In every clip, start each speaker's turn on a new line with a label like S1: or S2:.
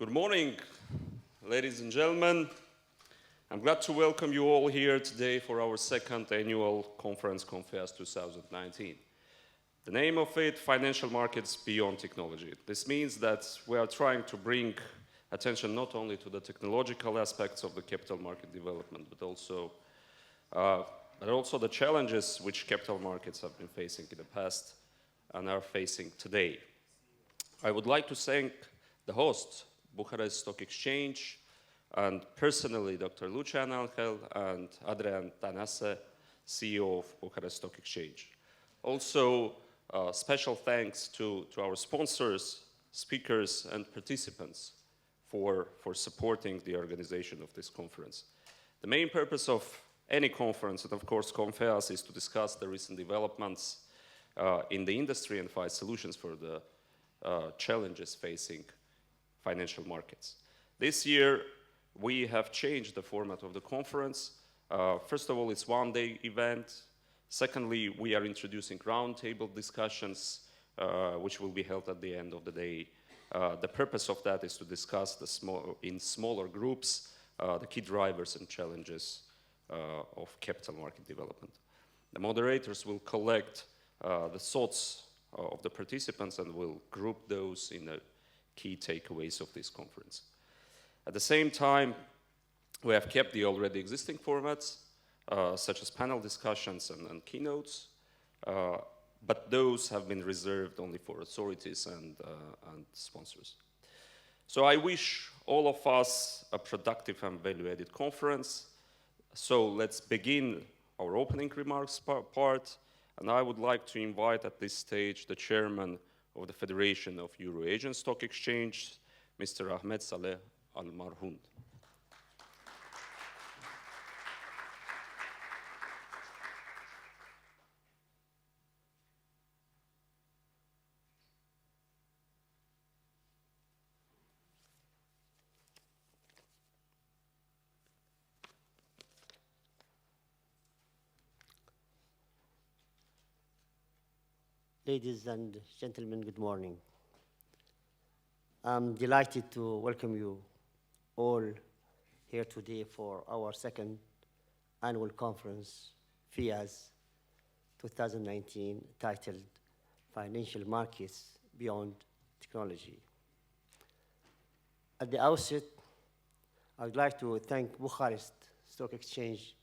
S1: Good morning, ladies and gentlemen. I'm glad to welcome you all here today for our second annual conference, ConFEAS 2019. The name of it, Financial Markets Beyond Technology. This means that we are trying to bring attention not only to the technological aspects of the capital market development, but also the challenges which capital markets have been facing in the past and are facing today. I would like to thank the host, Bucharest Stock Exchange, and personally Dr. Lucian Angel and Adrian Tanase, CEO of Bucharest Stock Exchange. Also, special thanks to our sponsors, speakers, and participants for supporting the organization of this conference. The main purpose of any conference, and of course ConFEAS, is to discuss the recent developments in the industry and find solutions for the challenges facing financial markets. This year, we have changed the format of the conference. First of all, it's one-day event. Secondly, we are introducing roundtable discussions, which will be held at the end of the day. The purpose of that is to discuss in smaller groups the key drivers and challenges of capital market development. The moderators will collect the thoughts of the participants and will group those in the key takeaways of this conference. At the same time, we have kept the already existing formats, such as panel discussions and keynotes, but those have been reserved only for authorities and sponsors. So I wish all of us a productive and value-added conference. So let's begin our opening remarks part, and I would like to invite at this stage the chairman of the Federation of Euro-Asian Stock Exchange, Mr. Ahmed Saleh Al-Marhound.
S2: Ladies and gentlemen, good morning. I'm delighted to welcome you all here today for our second annual conference, FIAS 2019, titled Financial Markets Beyond Technology. At the outset, I would like to thank Bucharest Stock Exchange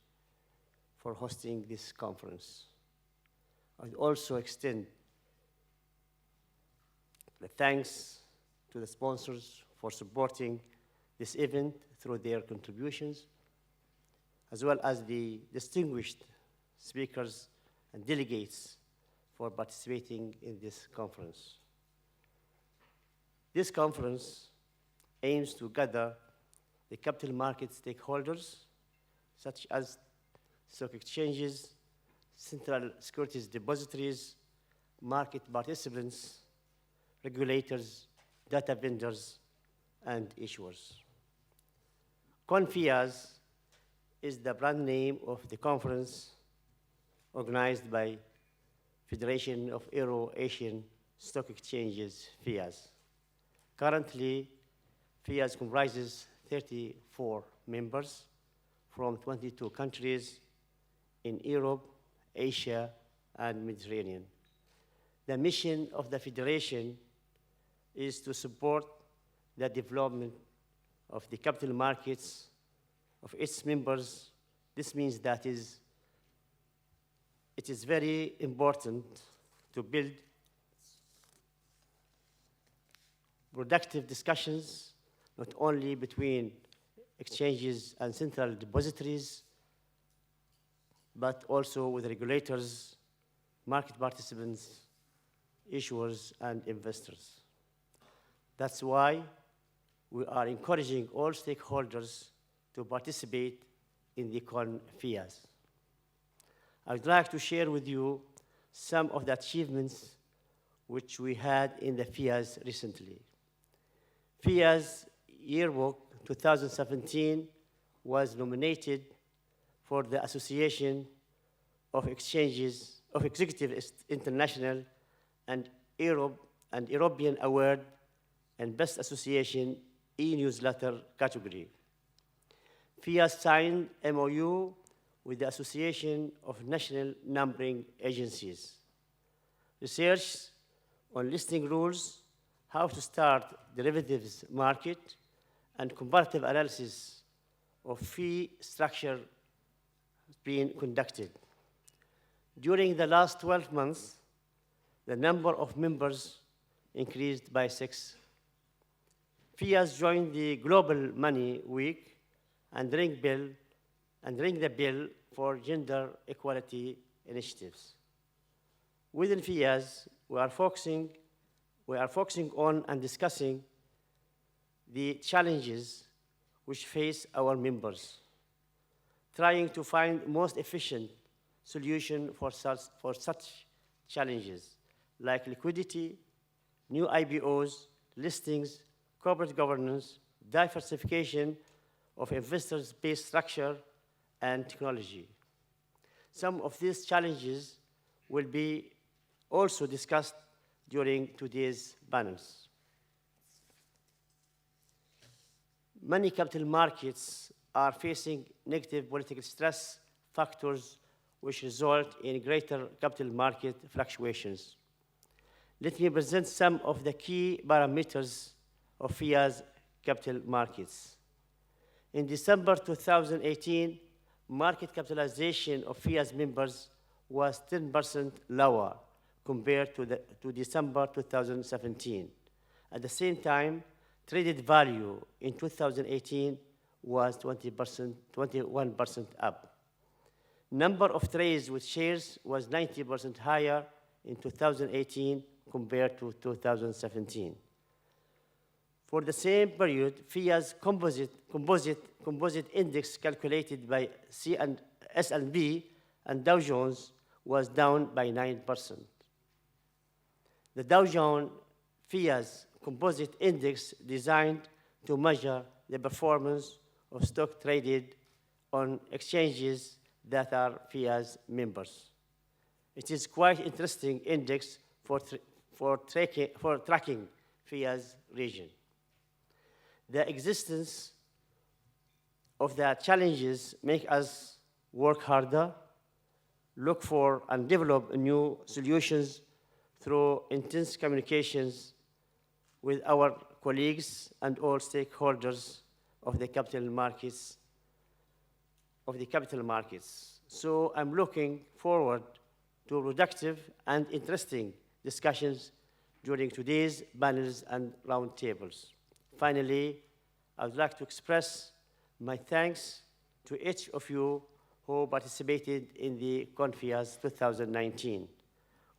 S2: for hosting this conference. I would also extend the thanks to the sponsors for supporting this event through their contributions, as well as the distinguished speakers and delegates for participating in this conference. This conference aims to gather the capital market stakeholders, such as stock exchanges, central securities depositories, market participants, regulators, data vendors, and issuers. ConFEAS is the brand name of the conference organized by Federation of Euro-Asian Stock Exchanges, FIAS. Currently, FIAS comprises 34 members from 22 countries in Europe, Asia, and Mediterranean. The mission of the Federation is to support the development of the capital markets of its members. This means that it is very important to build productive discussions, not only between exchanges and central depositories, but also with regulators, market participants, issuers, and investors. That's why we are encouraging all stakeholders to participate in the ConFEAS. I would like to share with you some of the achievements which we had in the FIAS recently. FIAS Yearbook 2017 was nominated for the Association of Exchanges of Executive International and European Award and Best Association e-newsletter category. FIAS signed MOU with the Association of National Numbering Agencies. Research on listing rules, how to start derivatives market, and comparative analysis of fee structure being conducted. During the last 12 months, the number of members increased by 6. FIAS joined the Global Money Week and ring the bell for gender equality initiatives. Within FIAS, we are focusing on and discussing the challenges which face our members, trying to find most efficient solution for such challenges, like liquidity, new IBOs, listings, corporate governance, diversification of investors' base structure, and technology. Some of these challenges will be also discussed during today's panels. Many capital markets are facing negative political stress factors which result in greater capital market fluctuations. Let me present some of the key parameters of FIA's capital markets. In December 2018, market capitalization of FIA's members was 10% lower compared to December 2017. At the same time, traded value in 2018 was 21% up. Number of trades with shares was 90% higher in 2018 compared to 2017. For the same period, FIA's composite index calculated by S&P and Dow Jones was down by 9%. The Dow Jones FIA's composite index designed to measure the performance of stock traded on exchanges that are FIA's members. It is quite interesting index for tracking FIA's region. The existence of the challenges make us work harder, look for and develop new solutions through intense communications with our colleagues and all stakeholders of the capital markets. So I'm looking forward to productive and interesting discussions during today's panels and roundtables. Finally, I would like to express my thanks to each of you who participated in the Confias 2019.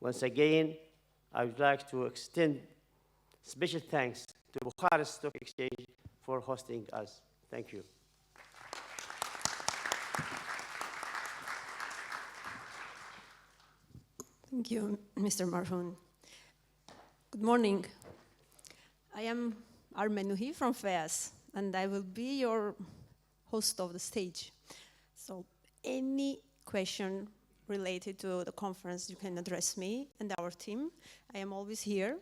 S2: Once again, I would like to extend special thanks to Bucharest Stock Exchange for hosting us. Thank you.
S3: Thank you, Mr. Marhoun. Good morning. I am Armen Nuhi from FIAS, and I will be your host of the stage. So any question related to the conference, you can address me and our team. I am always here.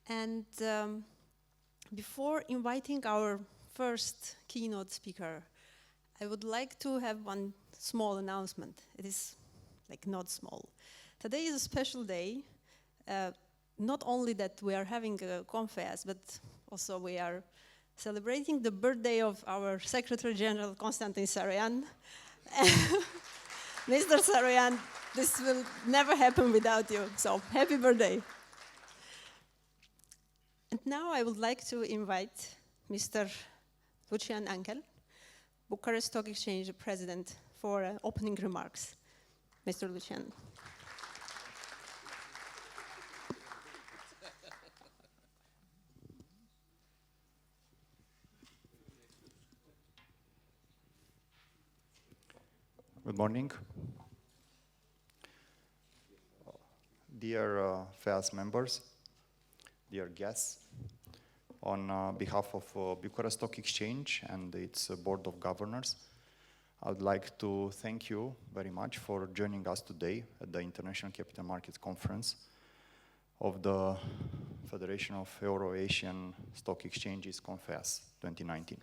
S3: And before inviting our first keynote speaker, I would like to have one small announcement. It is like not small. Today is a special day. Not only that we are having a conference, but also we are celebrating the birthday of our Secretary General, Constantin Sarian. Mr. Sarian, this will never happen without you, so happy birthday. And now I would like to invite Mr. Lucian Ankel, Bucharest Stock Exchange President, for opening remarks. Mr. Lucian.
S4: Good morning. Dear FIAS members, dear guests, on behalf of Bucharest Stock Exchange and its Board of Governors, I would like to thank you very much for joining us today at the International Capital Markets Conference of the Federation of Euro-Asian Stock Exchanges CONFEAS 2019.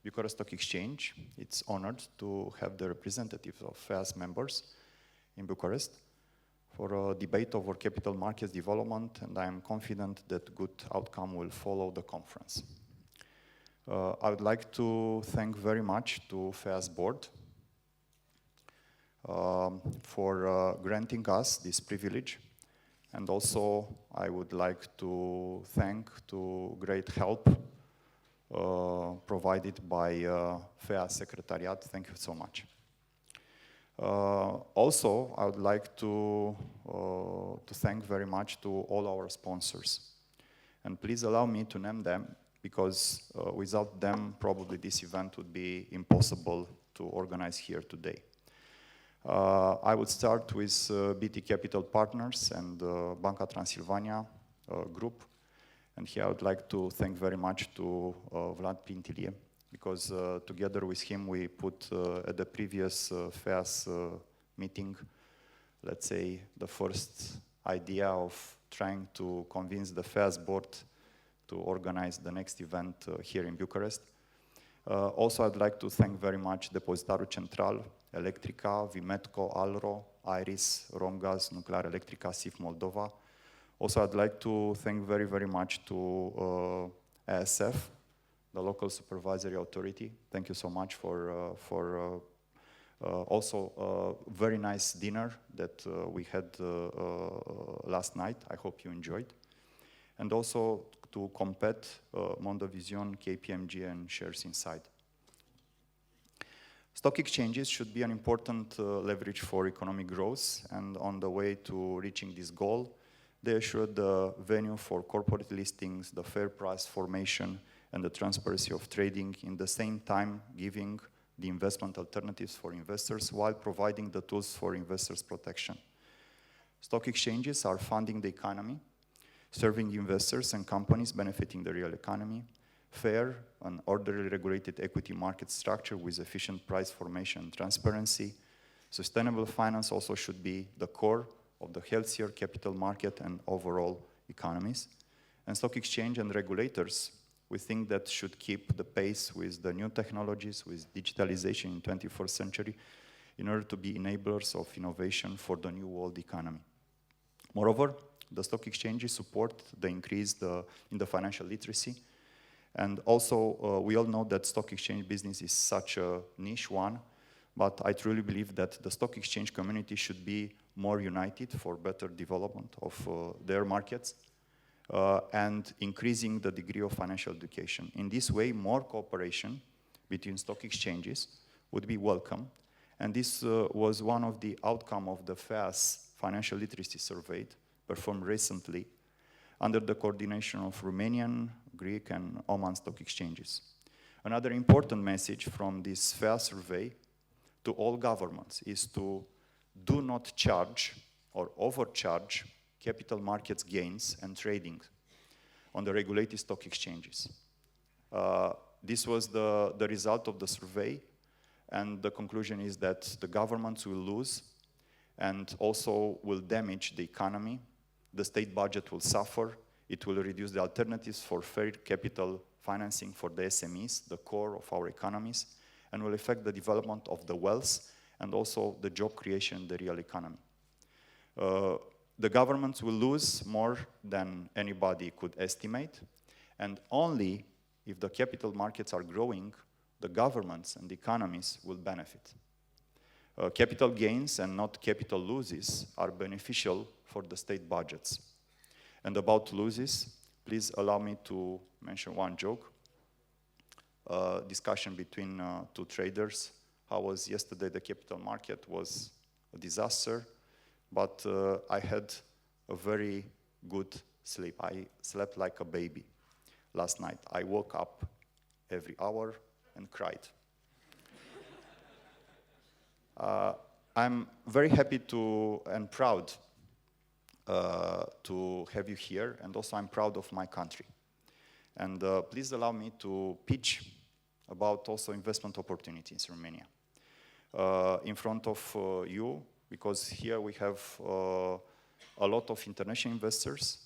S4: Bucharest Stock Exchange, it's honored to have the representatives of FEAS members in Bucharest for a debate over capital markets development, and I am confident that good outcome will follow the conference. I would like to thank very much to FEAS board for granting us this privilege, and also I would like to thank to great help provided by FEAS Secretariat. Thank you so much. Also, I would like to thank very much to all our sponsors. And please allow me to name them, because without them, probably this event would be impossible to organize here today. I would start with BT Capital Partners and Banca Transilvania group. And here I would like to thank very much to Vlad Pintilie, because together with him we put at the previous FEAS meeting, let's say, the first idea of trying to convince the FEAS board to organize the next event here in Bucharest. Also, I'd like to thank very much Depozitarul Central, Electrica, Vimetco, Alro, Iris, Romgaz, Nuclear Electrica, SIF Moldova. Also, I'd like to thank very, very much to ASF, the local supervisory authority. Thank you so much for also a very nice dinner that we had last night. I hope you enjoyed. And also to Compet, Mondovision, KPMG, and Shares Inside. Stock exchanges should be an important leverage for economic growth, and on the way to reaching this goal, they assure the venue for corporate listings, the fair price formation, and the transparency of trading, in the same time giving the investment alternatives for investors while providing the tools for investors' protection. Stock exchanges are funding the economy, serving investors and companies benefiting the real economy, fair and orderly regulated equity market structure with efficient price formation and transparency. Sustainable finance also should be the core of the healthier capital market and overall economies. And stock exchange and regulators, we think that should keep the pace with the new technologies, with digitalization in 21st century, in order to be enablers of innovation for the new world economy. Moreover, the stock exchanges support the increase in the financial literacy. And also, we all know that stock exchange business is such a niche one, but I truly believe that the stock exchange community should be more united for better development of their markets and increasing the degree of financial education. In this way, more cooperation between stock exchanges would be welcome. And this was one of the outcomes of the FEAS financial literacy survey performed recently under the coordination of Romanian, Greek, and Oman stock exchanges. Another important message from this FEAS survey to all governments is to do not charge or overcharge capital markets gains and trading on the regulated stock exchanges. This was the result of the survey, and the conclusion is that the governments will lose and also will damage the economy. The state budget will suffer. It will reduce the alternatives for fair capital financing for the SMEs, the core of our economies, and will affect the development of the wealth and also the job creation in the real economy. The governments will lose more than anybody could estimate, and only if the capital markets are growing, the governments and the economies will benefit. Capital gains and not capital losses are beneficial for the state budgets. And about losses, please allow me to mention one joke. Discussion between two traders. How was yesterday the capital market? Was a disaster, but I had a very good sleep. I slept like a baby last night. I woke up every hour and cried. I'm very happy and proud to have you here, and also I'm proud of my country. And please allow me to pitch about also investment opportunities in Romania. In front of you, because here we have a lot of international investors,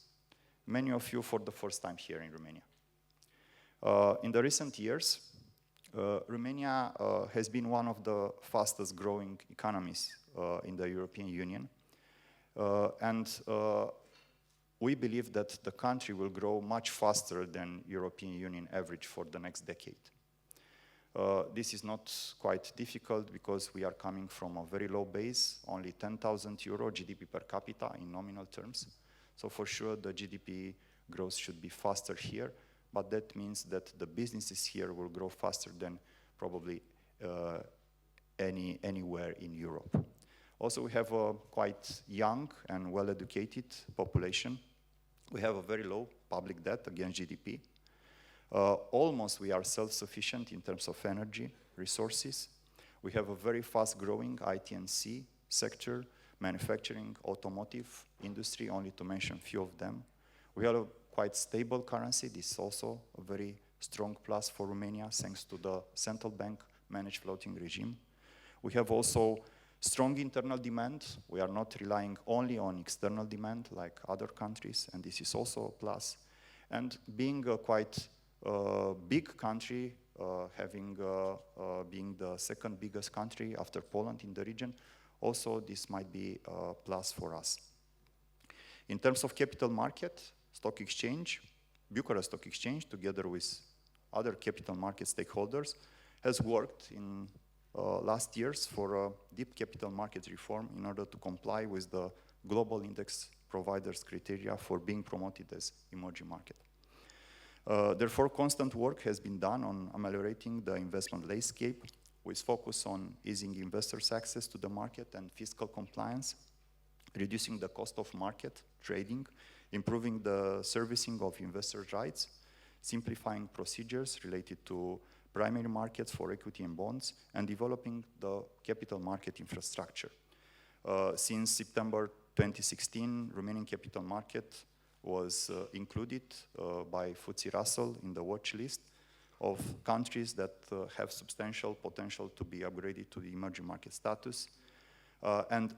S4: many of you for the first time here in Romania. In the recent years, Romania has been one of the fastest growing economies in the European Union. And we believe that the country will grow much faster than European Union average for the next decade. This is not quite difficult because we are coming from a very low base, only 10,000 euro GDP per capita in nominal terms. So for sure the GDP growth should be faster here, but that means that the businesses here will grow faster than probably anywhere in Europe. Also, we have a quite young and well-educated population. We have a very low public debt against GDP. Almost we are self-sufficient in terms of energy resources. We have a very fast-growing IT&C sector, manufacturing, automotive industry, only to mention a few of them. We have a quite stable currency. This is also a very strong plus for Romania, thanks to the central bank managed floating regime. We have also strong internal demand. We are not relying only on external demand like other countries, and this is also a plus. And being a quite big country, being the second biggest country after Poland in the region, also this might be a plus for us. In terms of capital market, stock exchange, Bucharest Stock Exchange, together with other capital market stakeholders, has worked in last years for a deep capital market reform in order to comply with the global index providers' criteria for being promoted as emerging market. Therefore, constant work has been done on ameliorating the investment landscape with focus on easing investors' access to the market and fiscal compliance, reducing the cost of market trading, improving the servicing of investors' rights, simplifying procedures related to primary markets for equity and bonds, and developing the capital market infrastructure. Since September 2016, Romanian capital market was included by FTSE Russell in the watch list of countries that have substantial potential to be upgraded to the emerging market status. And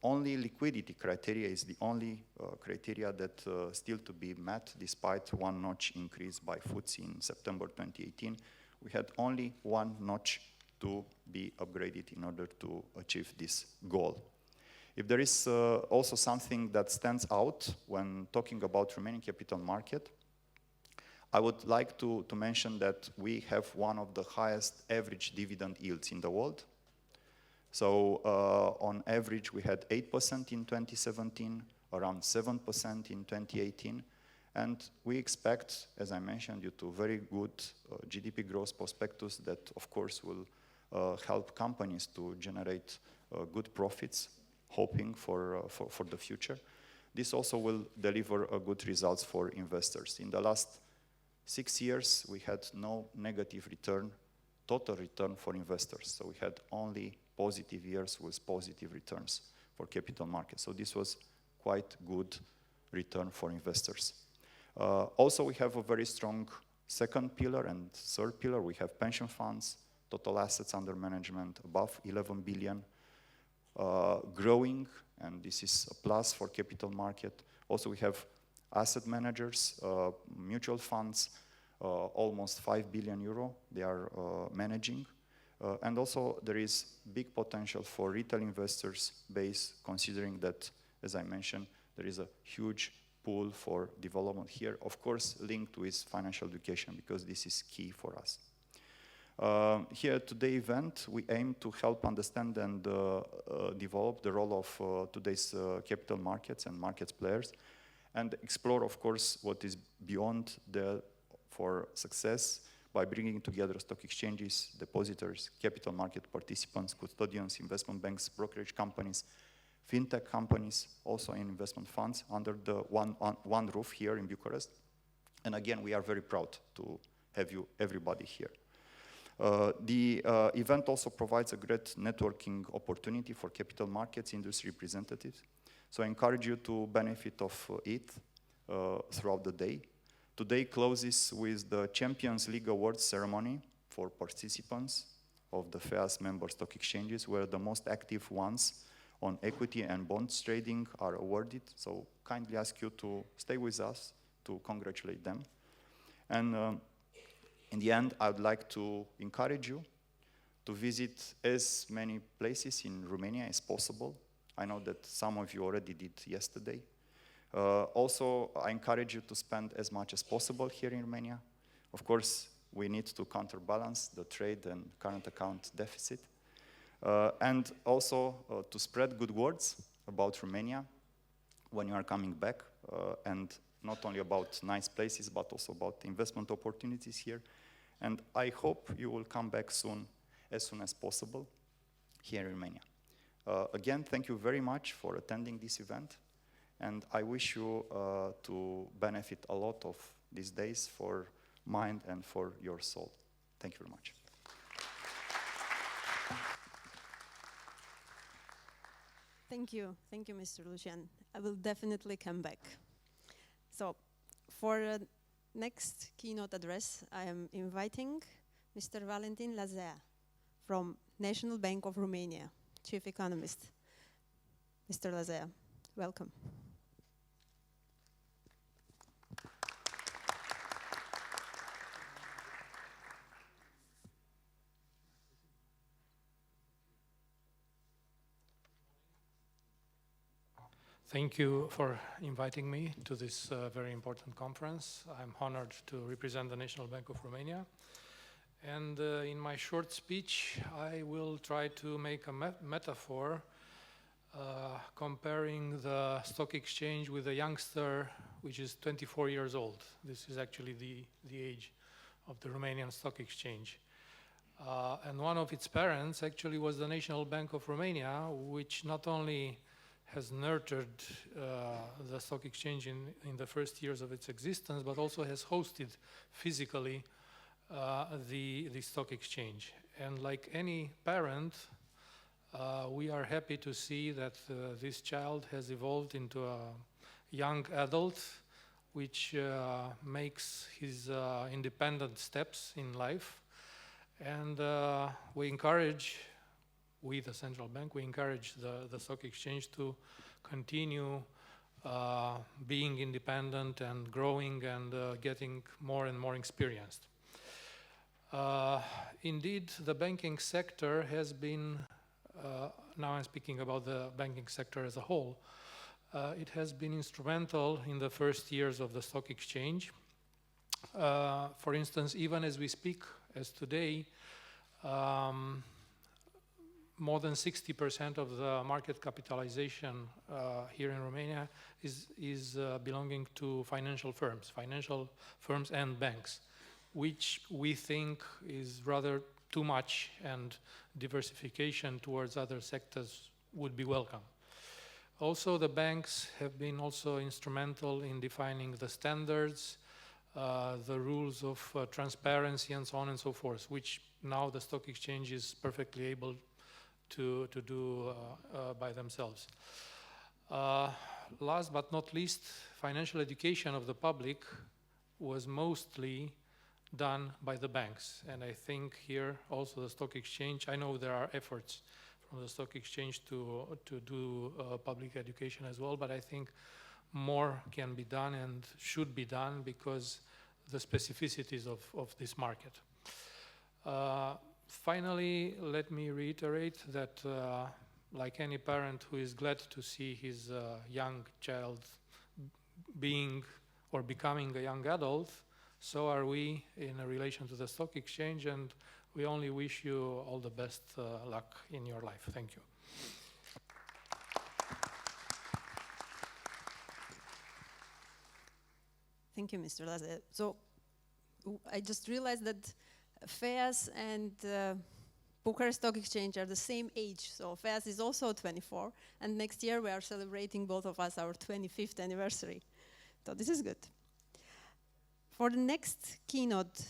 S4: only liquidity criteria is the only criteria that still to be met, despite one notch increase by FTSE in September 2018. We had only one notch to be upgraded in order to achieve this goal. If there is also something that stands out when talking about Romanian capital market, I would like to mention that we have one of the highest average dividend yields in the world. So on average, we had 8% in 2017, around 7% in 2018. And we expect, as I mentioned, due to very good GDP growth prospectus that, of course, will help companies to generate good profits, hoping for the future. This also will deliver good results for investors. In the last 6 years, we had no negative return, total return for investors. So we had only positive years with positive returns for capital markets. So this was quite good return for investors. Also, we have a very strong second pillar and third pillar. We have pension funds, total assets under management above 11 billion, growing, and this is a plus for capital market. Also, we have asset managers, mutual funds, almost 5 billion euro they are managing. And also, there is big potential for retail investors base, considering that, as I mentioned, there is a huge pool for development here, of course, linked with financial education, because this is key for us. Here at today's event, we aim to help understand and develop the role of today's capital markets and markets players, and explore, of course, what is beyond for success by bringing together stock exchanges, depositors, capital market participants, custodians, investment banks, brokerage companies, fintech companies, also in investment funds under the one roof here in Bucharest. And again, we are very proud to have everybody here. The event also provides a great networking opportunity for capital markets industry representatives. So I encourage you to benefit of it throughout the day. Today closes with the Champions League Awards ceremony for participants of the FEAS member stock exchanges, where the most active ones on equity and bonds trading are awarded. So kindly ask you to stay with us to congratulate them. And in the end, I would like to encourage you to visit as many places in Romania as possible. I know that some of you already did yesterday. Also, I encourage you to spend as much as possible here in Romania. Of course, we need to counterbalance the trade and current account deficit. And also to spread good words about Romania when you are coming back, and not only about nice places, but also about investment opportunities here. And I hope you will come back soon as possible here in Romania. Again, thank you very much for attending this event, and I wish you to benefit a lot of these days for mind and for your soul. Thank you very much.
S3: Thank you, Mr. Lucian. I will definitely come back. So, for next keynote address, I am inviting Mr. Valentin Lazea from National Bank of Romania, Chief Economist. Mr. Lazea, welcome.
S5: Thank you for inviting me to this very important conference. I'm honored to represent the National Bank of Romania. And in my short speech, I will try to make a metaphor comparing the stock exchange with a youngster which is 24 years old. This is actually the age of the Romanian stock exchange. And one of its parents actually was the National Bank of Romania, which not only has nurtured the stock exchange in the first years of its existence, but also has hosted physically the stock exchange. And like any parent, we are happy to see that this child has evolved into a young adult, which makes his independent steps in life. And we encourage, we the central bank, we encourage the stock exchange to continue being independent and growing and getting more and more experienced. Indeed, the banking sector has been, now I'm speaking about the banking sector as a whole, it has been instrumental in the first years of the stock exchange. For instance, even as we speak, as today, more than 60% of the market capitalization here in Romania is belonging to financial firms and banks, which we think is rather too much, and diversification towards other sectors would be welcome. Also, the banks have been also instrumental in defining the standards, the rules of transparency and so on and so forth, which now the stock exchange is perfectly able to do by themselves. Last but not least, financial education of the public was mostly done by the banks. And I think here also the stock exchange, I know there are efforts from the stock exchange to do public education as well, but I think more can be done and should be done because the specificities of this market. Finally, let me reiterate that like any parent who is glad to see his young child being or becoming a young adult, so are we in relation to the stock exchange, and we only wish you all the best luck in your life. Thank you.
S3: Thank you, Mr. Lazea. So I just realized that FEAS and Bucharest Stock Exchange are the same age. So FEAS is also 24, and next year we are celebrating, both of us, our 25th anniversary. So this is good. For the next keynote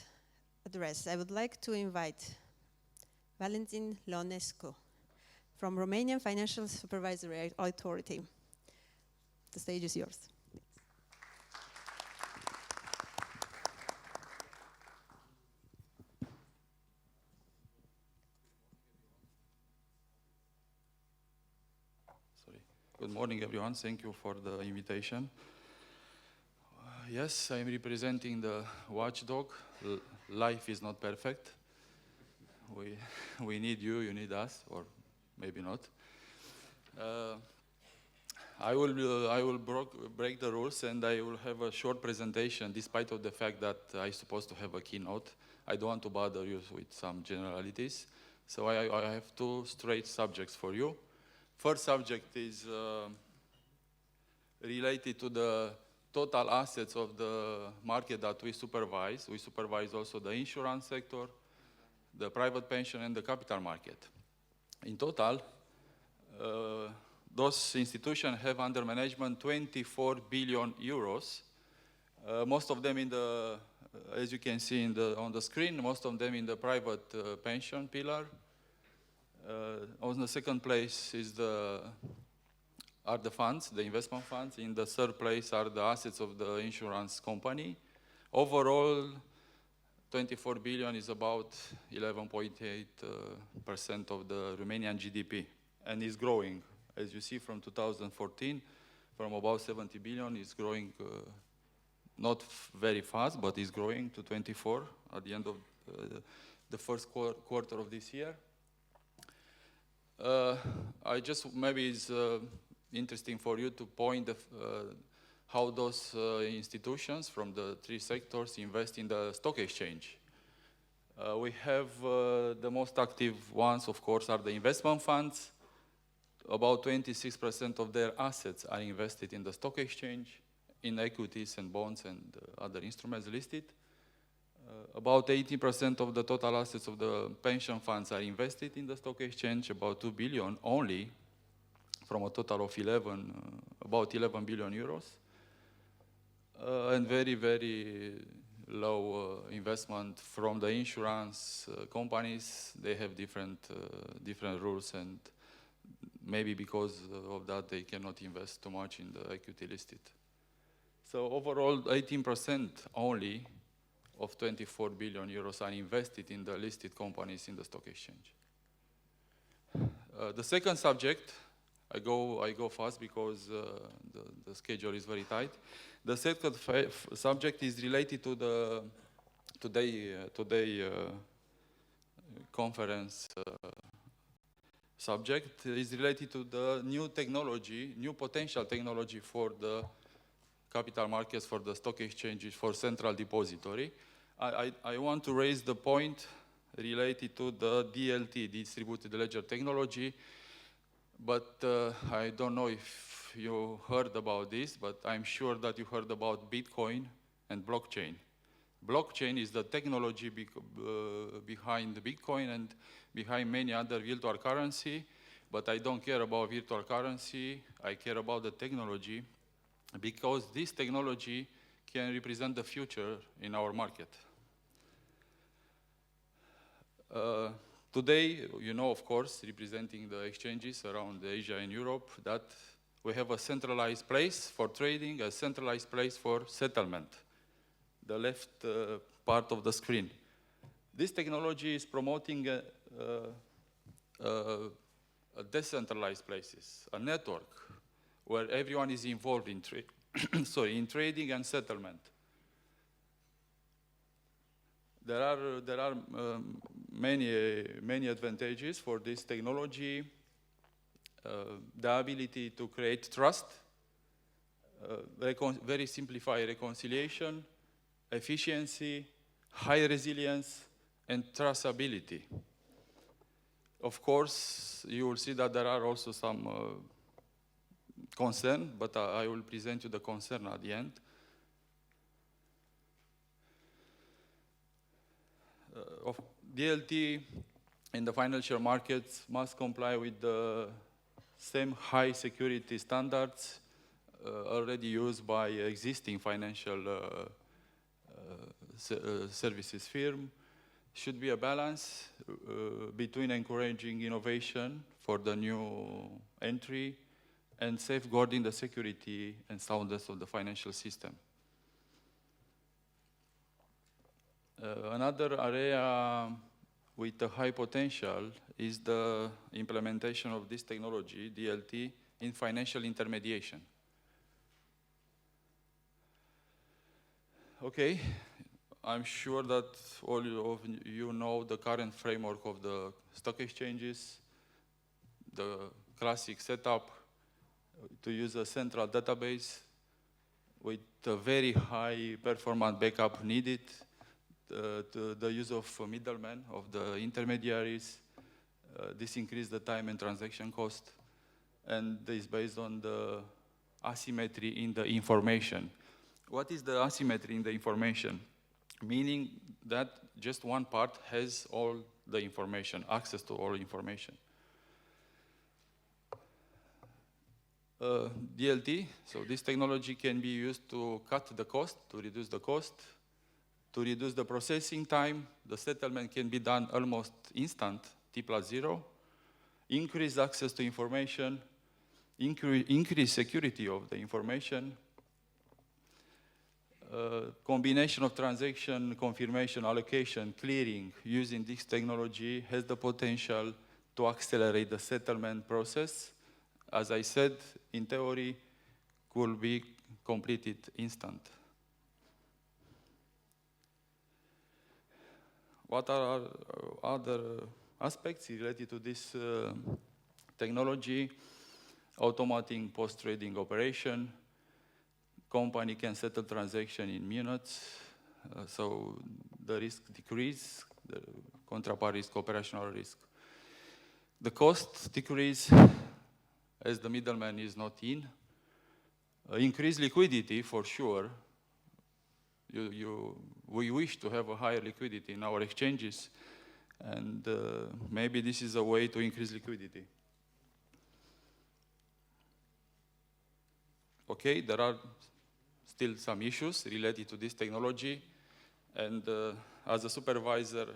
S3: address, I would like to invite Valentin Ionescu from Romanian Financial Supervisory Authority. The stage is yours.
S6: Good morning, everyone. Thank you for the invitation. Yes, I'm representing the watchdog. Life is not perfect. We need you, you need us, or maybe not. I will break the rules and I will have a short presentation, despite of the fact that I'm supposed to have a keynote. I don't want to bother you with some generalities. So I have two straight subjects for you. First subject is related to the total assets of the market that we supervise. We supervise also the insurance sector, the private pension, and the capital market. In total, those institutions have under management 24 billion euros. Most of them in the, as you can see on the screen, most of them in the private pension pillar. On the second place are the funds, the investment funds. In the third place are the assets of the insurance company. Overall, 24 billion is about 11.8% of the Romanian GDP, and is growing. As you see, from 2014, from about 70 billion, it's growing not very fast, but it's growing to 24 at the end of the first quarter of this year. Maybe it's interesting for you to point how those institutions from the three sectors invest in the stock exchange. We have the most active ones, of course, are the investment funds. About 26% of their assets are invested in the stock exchange, in equities and bonds and other instruments listed. About 80% of the total assets of the pension funds are invested in the stock exchange, about 2 billion only, from a total of about 11 billion euros. And very, very low investment from the insurance companies. They have different rules, and maybe because of that they cannot invest too much in the equity listed. So overall, 18% only of 24 billion euros are invested in the listed companies in the stock exchange. The second subject, I go fast because the schedule is very tight. The second subject is related to the today conference subject. Is related to the new technology, new potential technology for the capital markets, for the stock exchanges, for central depository. I want to raise the point related to the DLT, distributed ledger technology, but I don't know if you heard about this, but I'm sure that you heard about Bitcoin and blockchain. Blockchain is the technology behind the Bitcoin and behind many other virtual currency, but I don't care about virtual currency, I care about the technology, because this technology can represent the future in our market. Today, you know, of course, representing the exchanges around Asia and Europe, that we have a centralized place for trading, a centralized place for settlement, the left part of the screen. This technology is promoting a decentralized places, a network where everyone is involved in in trading and settlement. There are many advantages for this technology. The ability to create trust, very simplified reconciliation, efficiency, high resilience, and traceability. Of course, you will see that there are also some concern, but I will present you the concern at the end. Of DLT in the financial markets must comply with the same high security standards already used by existing financial services firm. Should be a balance between encouraging innovation for the new entry and safeguarding the security and soundness of the financial system. Another area with a high potential is the implementation of this technology, DLT, in financial intermediation. Okay, I'm sure that all of you know the current framework of the stock exchanges, the classic setup to use a central database with a very high performance backup needed, the use of middlemen, of the intermediaries. This increased the time and transaction cost, and is based on the asymmetry in the information. What is the asymmetry in the information? Meaning that just one part has all the information, access to all information. DLT, so this technology can be used to cut the cost, to reduce the cost, to reduce the processing time. The settlement can be done almost instant, T+0, increase access to information, increase security of the information, combination of transaction, confirmation, allocation, clearing using this technology has the potential to accelerate the settlement process. As I said, in theory, could be completed instant. What are other aspects related to this technology? Automating post-trading operation. Company can settle transaction in minutes, so the risk decrease, the contrapart risk, operational risk. The cost decrease as the middleman is not in. Increase liquidity for sure. We wish to have a higher liquidity in our exchanges, and maybe this is a way to increase liquidity. Okay, there are still some issues related to this technology, and as a supervisor,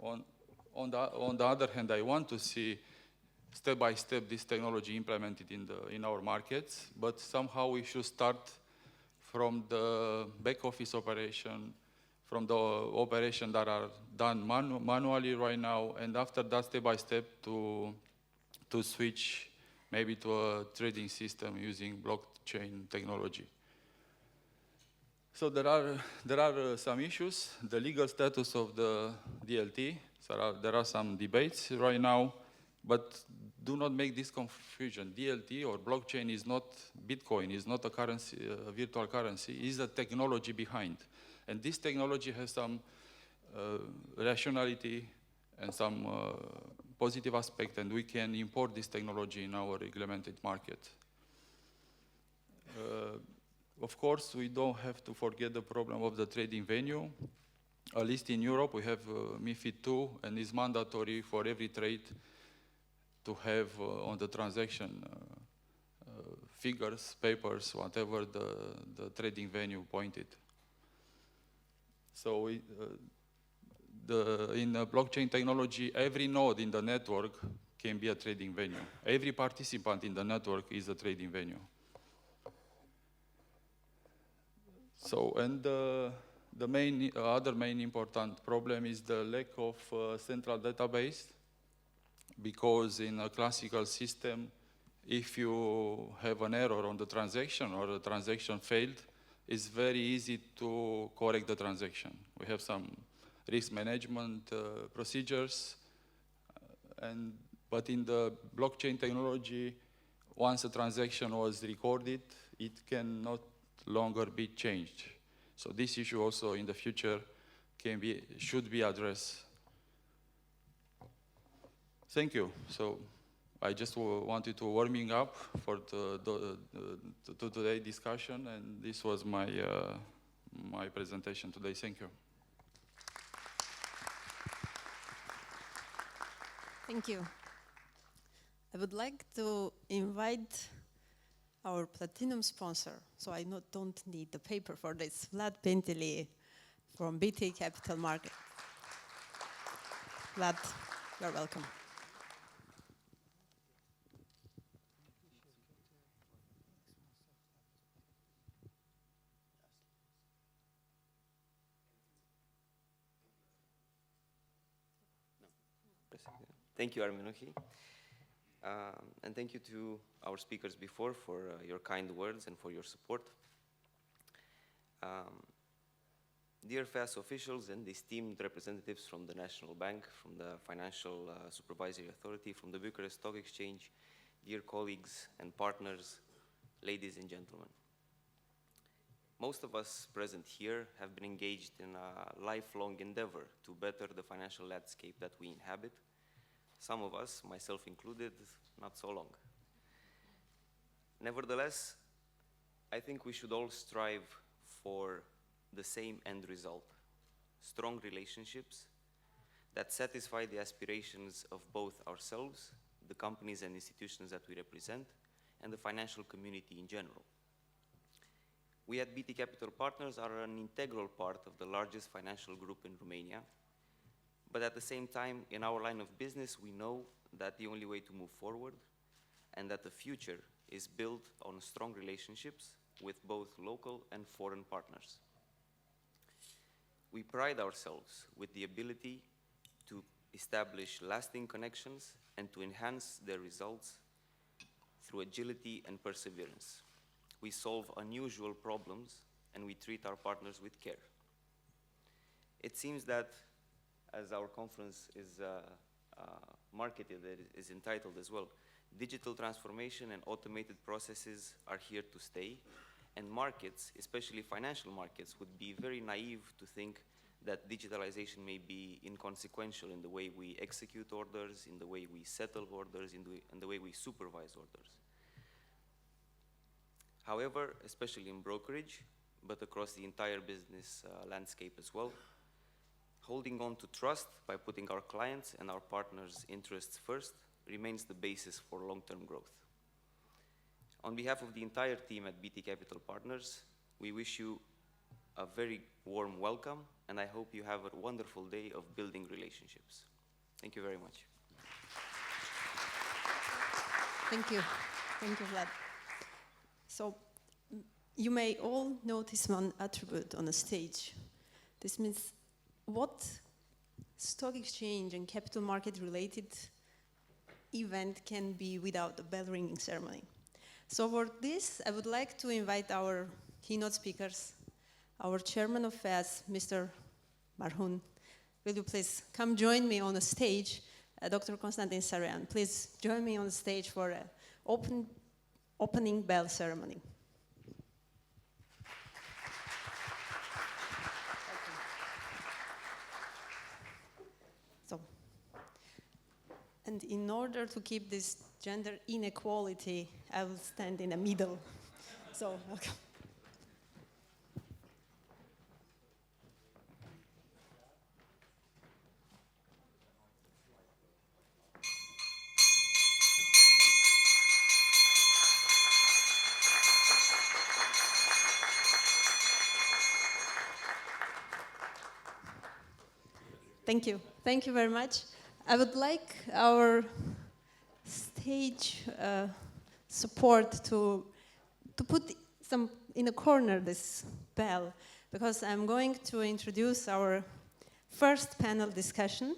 S6: on the other hand, I want to see step by step this technology implemented in our markets, but somehow we should start from the back office operation, from the operation that are done manually right now, and after that, step by step, to switch maybe to a trading system using blockchain technology. So there are some issues. The legal status of the DLT, so there are some debates right now, but do not make this confusion. DLT or blockchain is not Bitcoin, is not a currency, a virtual currency, is a technology behind. And this technology has some rationality and some positive aspect, and we can import this technology in our regulated market. Of course, we don't have to forget the problem of the trading venue. At least in Europe, we have MiFID II, and it's mandatory for every trade to have on the transaction figures, papers, whatever the trading venue pointed. So in blockchain technology, every node in the network can be a trading venue. Every participant in the network is a trading venue. So, and the other main important problem is the lack of central database, because in a classical system, if you have an error on the transaction or the transaction failed, it's very easy to correct the transaction. We have some risk management procedures, but in the blockchain technology, once a transaction was recorded, it cannot longer be changed. So this issue also in the future should be addressed. Thank you. So I just wanted to warming up for today's discussion, and this was my my presentation today. Thank you.
S3: Thank you. I would like to invite our platinum sponsor, so I don't need the paper for this, Vlad Pentili from BT Capital Market. Vlad, you're welcome.
S7: Thank you, Armenuhi. And thank you to our speakers before for your kind words and for your support. dear FAS officials and esteemed representatives from the National Bank, from the Financial Supervisory Authority, from the Bucharest Stock Exchange, dear colleagues and partners, ladies and gentlemen. Most of us present here have been engaged in a lifelong endeavor to better the financial landscape that we inhabit. Some of us, myself included, not so long. Nevertheless, I think we should all strive for the same end result: strong relationships that satisfy the aspirations of both ourselves, the companies and institutions that we represent, and the financial community in general. We at BT Capital Partners are an integral part of the largest financial group in Romania, but at the same time, in our line of business, we know that the only way to move forward and that the future is built on strong relationships with both local and foreign partners. We pride ourselves with the ability to establish lasting connections and to enhance their results through agility and perseverance. We solve unusual problems and we treat our partners with care. It seems that, as our conference is marketed, it is entitled as well, digital transformation and automated processes are here to stay, and markets, especially financial markets, would be very naive to think that digitalization may be inconsequential in the way we execute orders, in the way we settle orders, in the way we supervise orders. However, especially in brokerage, but across the entire business landscape as well, holding on to trust by putting our clients' and our partners' interests first remains the basis for long-term growth. On behalf of the entire team at BT Capital Partners, we wish you a very warm welcome, and I hope you have a wonderful day of building relationships. Thank you very much.
S3: Thank you. Thank you, Vlad. So, you may all notice one attribute on the stage. This means what stock exchange and capital market related event can be without a bell ringing ceremony. So for this, I would like to invite our keynote speakers, our chairman of FAS, Mr. Marhun. Will you please come join me on the stage, Dr. Constantin Sarian. Please join me on the stage for an opening bell ceremony. And in order to keep this gender inequality, I will stand in the middle. So, welcome. Thank you. Thank you very much. I would like our stage support to put some in a corner this bell, because I'm going to introduce our first panel discussion.